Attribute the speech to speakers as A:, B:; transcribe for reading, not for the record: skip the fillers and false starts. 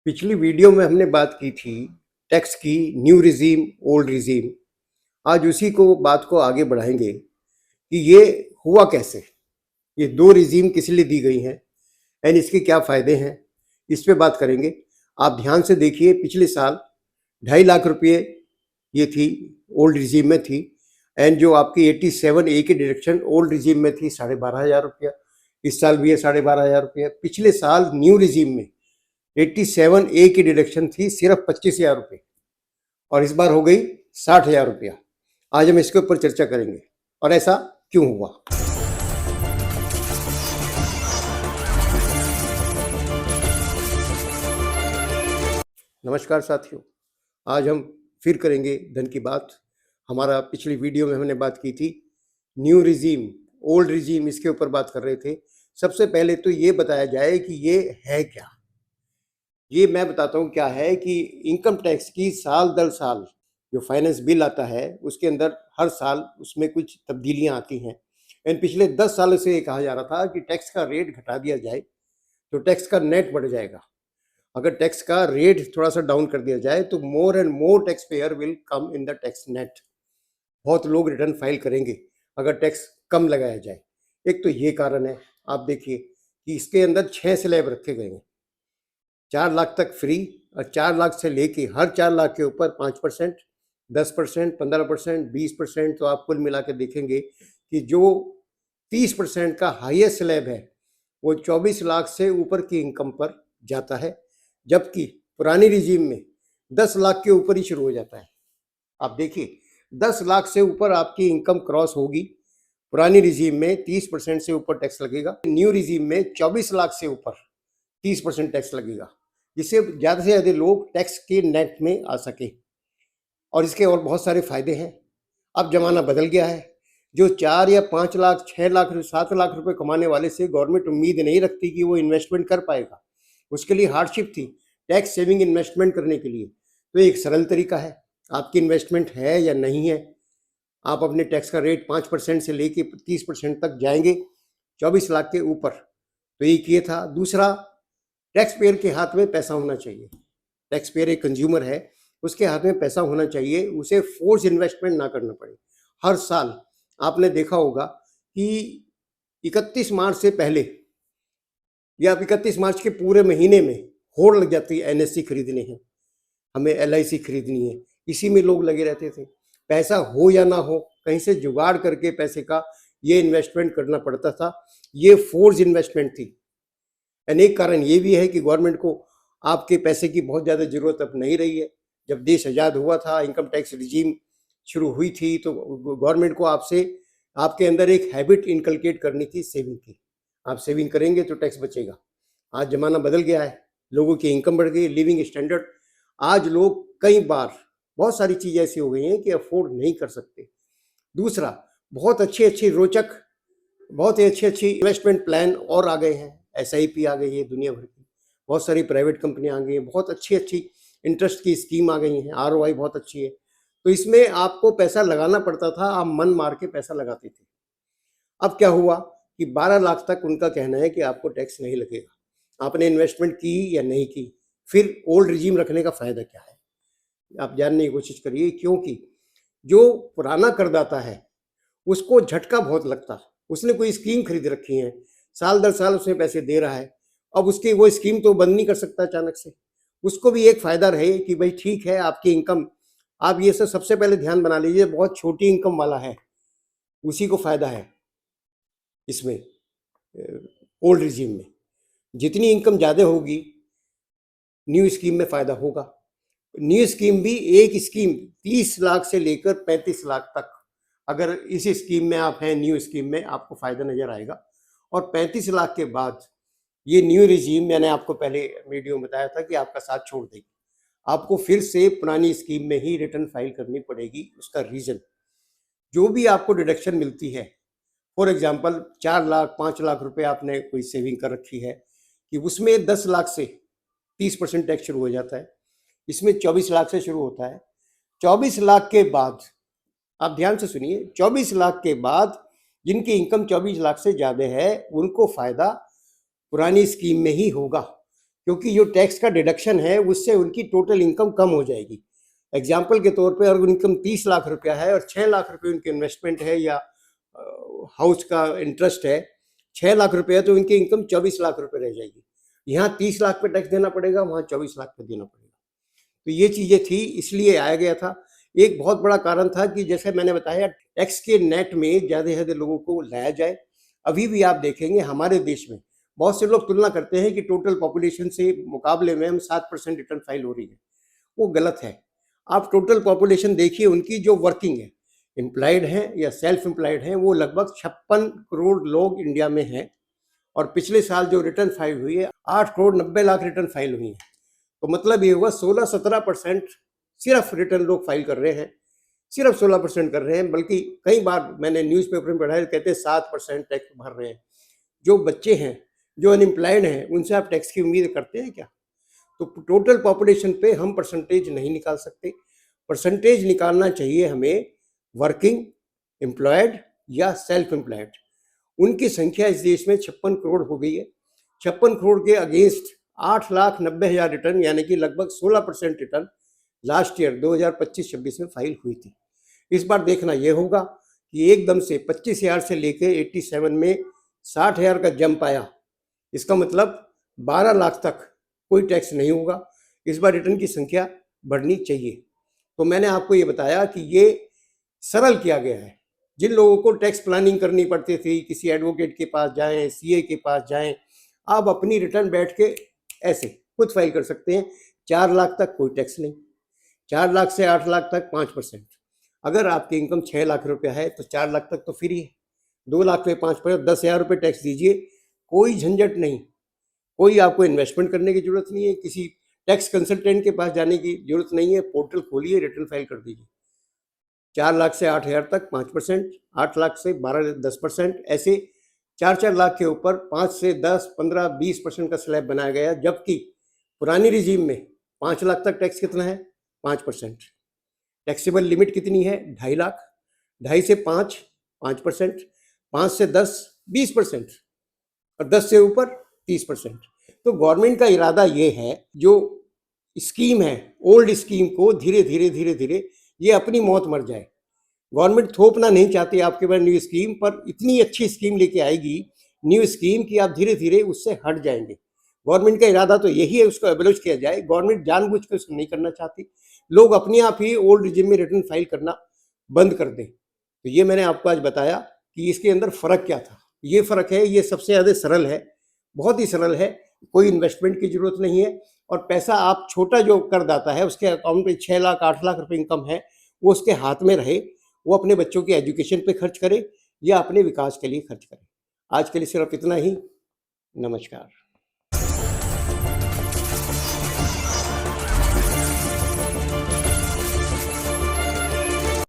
A: पिछली वीडियो में हमने बात की थी टैक्स की, न्यू रिजीम, ओल्ड रिजीम। आज उसी को बात को आगे बढ़ाएंगे कि ये हुआ कैसे, ये दो रिजीम किस लिए दी गई हैं एंड इसके क्या फ़ायदे हैं, इस पे बात करेंगे। आप ध्यान से देखिए, पिछले साल 2.5 लाख रुपये ये थी, ओल्ड रिजीम में थी, एंड जो आपकी 87A की डिडक्शन ओल्ड रिजीम में थी 12,500 रुपया। इस साल भी है 12,500 रुपया। पिछले साल न्यू रिजीम में 87A की डिडक्शन थी सिर्फ 25,000 रुपये और इस बार हो गई 60,000 रुपया। आज हम इसके ऊपर चर्चा करेंगे और ऐसा क्यों हुआ। नमस्कार साथियों, आज हम फिर करेंगे धन की बात। हमारा पिछली वीडियो में हमने बात की थी न्यू रिजीम, ओल्ड रिजीम, इसके ऊपर बात कर रहे थे। सबसे पहले तो ये बताया जाए कि ये है क्या। ये मैं बताता हूँ क्या है कि इनकम टैक्स की साल दर साल जो फाइनेंस बिल आता है उसके अंदर हर साल उसमें कुछ तब्दीलियाँ आती हैं। एंड पिछले 10 सालों से ये कहा जा रहा था कि टैक्स का रेट घटा दिया जाए तो टैक्स का नेट बढ़ जाएगा। अगर टैक्स का रेट थोड़ा सा डाउन कर दिया जाए तो more and more tax payer will come in the tax net. बहुत लोग रिटर्न फाइल करेंगे अगर टैक्स कम लगाया जाए। एक तो ये कारण है। आप देखिए कि इसके अंदर 6 स्लैब रखे गए हैं, 4 लाख तक फ्री और 4 लाख से लेके हर 4 लाख के ऊपर 5%, 10%, 15%, 20%। तो आप कुल मिला के देखेंगे कि जो 30% का हाईएस्ट स्लैब है वो 24 लाख से ऊपर की इनकम पर जाता है, जबकि पुरानी रिजीम में 10 लाख के ऊपर ही शुरू हो जाता है। आप देखिए 10 लाख से ऊपर आपकी इनकम क्रॉस होगी, पुरानी रिजीम में 30% से ऊपर टैक्स लगेगा, न्यू रिजीम में 24 लाख से ऊपर 30% टैक्स लगेगा, जिससे ज़्यादा से ज़्यादा लोग टैक्स के नेट में आ सके। और इसके और बहुत सारे फायदे हैं। अब ज़माना बदल गया है। जो 4 या 5 लाख, 6 लाख, 7 लाख रुपए कमाने वाले से गवर्नमेंट उम्मीद नहीं रखती कि वो इन्वेस्टमेंट कर पाएगा। उसके लिए हार्डशिप थी टैक्स सेविंग इन्वेस्टमेंट करने के लिए। तो एक सरल तरीका है, आपकी इन्वेस्टमेंट है या नहीं है, आप अपने टैक्स का रेट 5% से लेके 30% तक जाएंगे 24 लाख के ऊपर। तो एक ये था। दूसरा, टैक्स पेयर के हाथ में पैसा होना चाहिए। टैक्स पेयर एक कंज्यूमर है, उसके हाथ में पैसा होना चाहिए, उसे फोर्स इन्वेस्टमेंट ना करना पड़े। हर साल आपने देखा होगा कि 31 मार्च से पहले या 31 मार्च के पूरे महीने में होड़ लग जाती है, एनएससी खरीदने हैं, हमें एलआईसी खरीदनी है, इसी में लोग लगे रहते थे। पैसा हो या ना हो, कहीं से जुगाड़ करके पैसे का ये इन्वेस्टमेंट करना पड़ता था। ये फोर्स इन्वेस्टमेंट थी। अनेक कारण ये भी है कि गवर्नमेंट को आपके पैसे की बहुत ज़्यादा ज़रूरत अब नहीं रही है। जब देश आज़ाद हुआ था, इनकम टैक्स रिजीम शुरू हुई थी, तो गवर्नमेंट को आपसे, आपके अंदर एक हैबिट इनकलकेट करनी थी सेविंग की। आप सेविंग करेंगे तो टैक्स बचेगा। आज ज़माना बदल गया है, लोगों की इनकम बढ़ गई, लिविंग स्टैंडर्ड, आज लोग कई बार बहुत सारी चीज़ें ऐसी हो गई हैं कि अफोर्ड नहीं कर सकते। दूसरा, बहुत अच्छी रोचक, बहुत ही अच्छी इन्वेस्टमेंट प्लान और आ गए हैं। एसआईपी आ गई है दुनिया भर की, बहुत सारी प्राइवेट कंपनियां आ गई हैं, बहुत अच्छी इंटरेस्ट की स्कीम आ गई हैं, आरओआई बहुत अच्छी है। तो इसमें आपको पैसा लगाना पड़ता था, आप मन मार के पैसा लगाते थे। अब क्या हुआ कि 12 लाख तक उनका कहना है कि आपको टैक्स नहीं लगेगा। आपने इन्वेस्टमेंट की या नहीं की। फिर ओल्ड रिजीम रखने का फायदा क्या है, आप जानने की कोशिश करिए। क्योंकि जो पुराना करदाता है उसको झटका बहुत लगता, उसने कोई स्कीम खरीद रखी है, साल दर साल उसमें पैसे दे रहा है, अब उसकी वो स्कीम तो बंद नहीं कर सकता अचानक से। उसको भी एक फायदा रहे कि भाई ठीक है, आपकी इनकम, आप ये सब सबसे पहले ध्यान बना लीजिए, बहुत छोटी इनकम वाला है उसी को फायदा है इसमें, ओल्ड रिजीम में। जितनी इनकम ज़्यादा होगी न्यू स्कीम में फ़ायदा होगा। न्यू स्कीम भी एक स्कीम 30 लाख से लेकर 35 लाख तक, अगर इस स्कीम में आप हैं, न्यू स्कीम में, आपको फ़ायदा नज़र आएगा। और 35 लाख के बाद ये न्यू रिजीम, मैंने आपको पहले वीडियो में बताया था कि आपका साथ छोड़ देगी, आपको फिर से पुरानी स्कीम में ही रिटर्न फाइल करनी पड़ेगी। उसका रीज़न, जो भी आपको डिडक्शन मिलती है, फॉर एग्जांपल 4 लाख 5 लाख रुपए आपने कोई सेविंग कर रखी है, कि उसमें 10 लाख से 30% टैक्स शुरू हो जाता है, इसमें 24 लाख से शुरू होता है। 24 लाख के बाद, आप ध्यान से सुनिए, 24 लाख के बाद जिनकी इनकम 24 लाख से ज़्यादा है उनको फ़ायदा पुरानी स्कीम में ही होगा, क्योंकि जो टैक्स का डिडक्शन है उससे उनकी टोटल इनकम कम हो जाएगी। एग्जाम्पल के तौर पे अगर इनकम 30 लाख रुपया है और 6 लाख रुपये उनकी इन्वेस्टमेंट है या हाउस का इंटरेस्ट है, 6 लाख रुपये है तो उनकी इनकम 24 लाख रुपये रह जाएगी। यहाँ 30 लाख पे टैक्स देना पड़ेगा, वहाँ 24 लाख पे देना पड़ेगा। तो ये चीज़ें थी, इसलिए आया गया था। एक बहुत बड़ा कारण था कि जैसे मैंने बताया, टैक्स के नेट में ज़्यादा से ज़्यादा लोगों को लाया जाए। अभी भी आप देखेंगे हमारे देश में बहुत से लोग तुलना करते हैं कि टोटल पॉपुलेशन से मुकाबले में हम 7% रिटर्न फाइल हो रही है, वो गलत है। आप टोटल पॉपुलेशन देखिए, उनकी जो वर्किंग है, एम्प्लॉयड हैं या सेल्फ एम्प्लॉयड हैं, वो लगभग 56 करोड़ लोग इंडिया में हैं। और पिछले साल जो रिटर्न फाइल हुई है 8 करोड़ 90 लाख रिटर्न फाइल हुई है। तो मतलब ये हुआ 16-17% सिर्फ रिटर्न लोग फाइल कर रहे हैं, सिर्फ 16% कर रहे हैं। बल्कि कई बार मैंने न्यूज़पेपर में पढ़ा है, कहते हैं 7% टैक्स भर रहे हैं। जो बच्चे हैं, जो अनएम्प्लॉयड हैं, उनसे आप टैक्स की उम्मीद करते हैं क्या? तो टोटल पॉपुलेशन पे हम परसेंटेज नहीं निकाल सकते। परसेंटेज निकालना चाहिए हमें वर्किंग, एम्प्लॉयड या सेल्फ एम्प्लॉयड। उनकी संख्या इस देश में 56 करोड़ हो गई है। 56 करोड़ के अगेंस्ट 8,90,000 रिटर्न, यानी कि लगभग 16% रिटर्न लास्ट ईयर 2025-26 में फाइल हुई थी। इस बार देखना यह होगा कि एकदम से 25,000 से लेकर 87 में 60,000 का जंप आया। इसका मतलब 12 लाख तक कोई टैक्स नहीं होगा। इस बार रिटर्न की संख्या बढ़नी चाहिए। तो मैंने आपको ये बताया कि ये सरल किया गया है। जिन लोगों को टैक्स प्लानिंग करनी पड़ती थी, किसी एडवोकेट के पास जाएं, सीए के पास जाएं, आप अपनी रिटर्न बैठ के ऐसे खुद फाइल कर सकते हैं। 4 लाख तक कोई टैक्स नहीं, 4 लाख से 8 लाख तक 5%। अगर आपकी इनकम 6 लाख रुपया है तो 4 लाख तक तो फ्री है। 2 लाख पे 5%, 10,000 रुपये टैक्स दीजिए, कोई झंझट नहीं। कोई आपको इन्वेस्टमेंट करने की जरूरत नहीं है, किसी टैक्स कंसल्टेंट के पास जाने की जरूरत नहीं है। पोर्टल खोलिए, रिटर्न फाइल कर दीजिए। 4 लाख से 8,000 तक 5%, 8 लाख से 12-10%, ऐसे 4-4 लाख के ऊपर 5 से 10, 15, 20% का स्लैब बनाया गया। जबकि पुरानी रिजीम में 5 लाख तक टैक्स कितना है? 5%। टैक्सेबल लिमिट कितनी है? 2.5 लाख। 2.5 से 5, 5%, 5 से 10, 20%, और 10 से ऊपर 30%। तो गवर्नमेंट का इरादा ये है, जो स्कीम है, ओल्ड स्कीम को धीरे धीरे ये अपनी मौत मर जाए। गवर्नमेंट थोपना नहीं चाहती आपके पास न्यू स्कीम, पर इतनी अच्छी स्कीम लेके आएगी न्यू स्कीम कि आप धीरे धीरे उससे हट जाएंगे। गवर्नमेंट का इरादा तो यही है, उसको एबोलिश किया जाए। गवर्नमेंट जानबूझ कर उसको नहीं करना चाहती। लोग अपने आप ही ओल्ड रिजिम में रिटर्न फाइल करना बंद कर दें। तो ये मैंने आपको आज बताया कि इसके अंदर फ़र्क क्या था। ये फ़र्क है, ये सबसे ज़्यादा सरल है, बहुत ही सरल है। कोई इन्वेस्टमेंट की ज़रूरत नहीं है, और पैसा आप छोटा जो करदाता है उसके अकाउंट में 6 लाख 8 लाख रुपए इनकम है, वो उसके हाथ में रहे। वो अपने बच्चों के एजुकेशन पे खर्च करे या अपने विकास के लिए खर्च करे। आज के लिए सिर्फ इतना ही। नमस्कार।